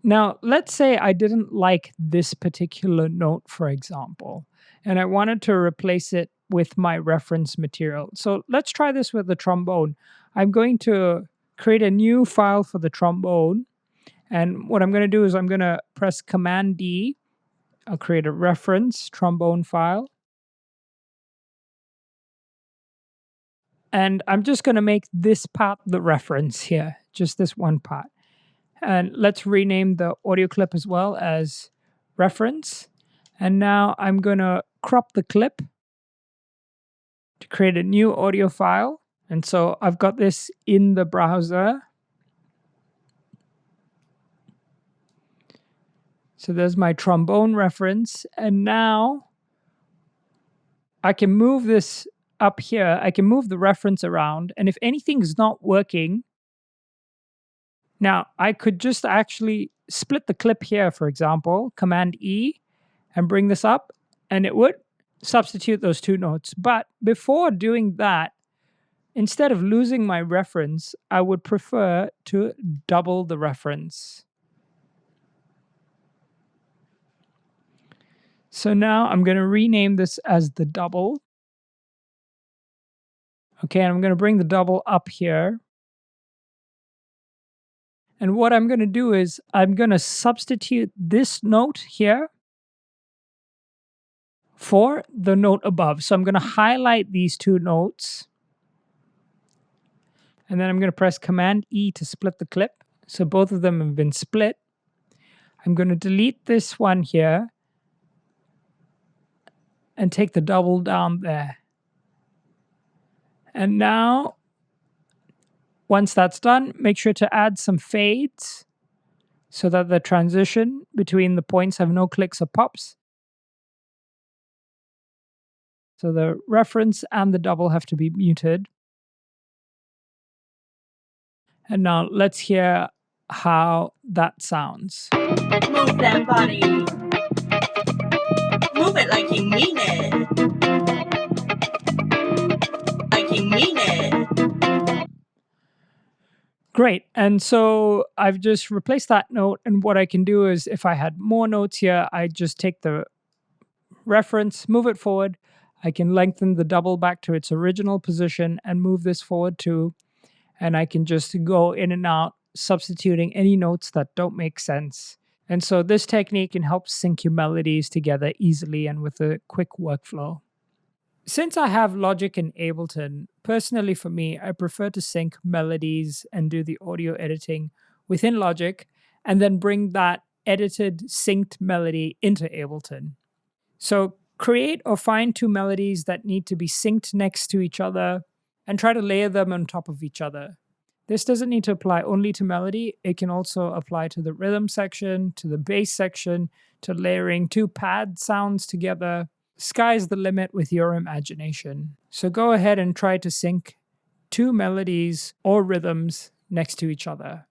Now, let's say I didn't like this particular note, for example, and I wanted to replace it with my reference material. So let's try this with the trombone. I'm going to create a new file for the trombone. And what I'm going to do is I'm going to press Command D. I'll create a reference trombone file. And I'm just going to make this part the reference here, just this one part. And let's rename the audio clip as well as reference. And now I'm going to crop the clip to create a new audio file. And so I've got this in the browser. So there's my trombone reference. And now I can move this up here. I can move the reference around. And if anything's not working, now I could just actually split the clip here, for example, Command E, and bring this up, and it would substitute those two notes. But before doing that, instead of losing my reference, I would prefer to double the reference. So now I'm going to rename this as the double. Okay, and I'm going to bring the double up here. And what I'm going to do is I'm going to substitute this note here for the note above. So I'm going to highlight these two notes. And then I'm going to press Command E to split the clip. So both of them have been split. I'm going to delete this one here and take the double down there. And now, once that's done, make sure to add some fades so that the transition between the points have no clicks or pops. So the reference and the double have to be muted. And now let's hear how that sounds. Move that body. Move it like you mean it. Like you mean it. Great. And so I've just replaced that note. And what I can do is if I had more notes here, I just take the reference, move it forward. I can lengthen the double back to its original position and move this forward too. And I can just go in and out, substituting any notes that don't make sense. And so this technique can help sync your melodies together easily and with a quick workflow. Since I have Logic and Ableton, personally for me, I prefer to sync melodies and do the audio editing within Logic and then bring that edited, synced melody into Ableton. So create or find two melodies that need to be synced next to each other and try to layer them on top of each other. This doesn't need to apply only to melody. It can also apply to the rhythm section, to the bass section, to layering two pad sounds together. Sky's the limit with your imagination. So go ahead and try to sync two melodies or rhythms next to each other.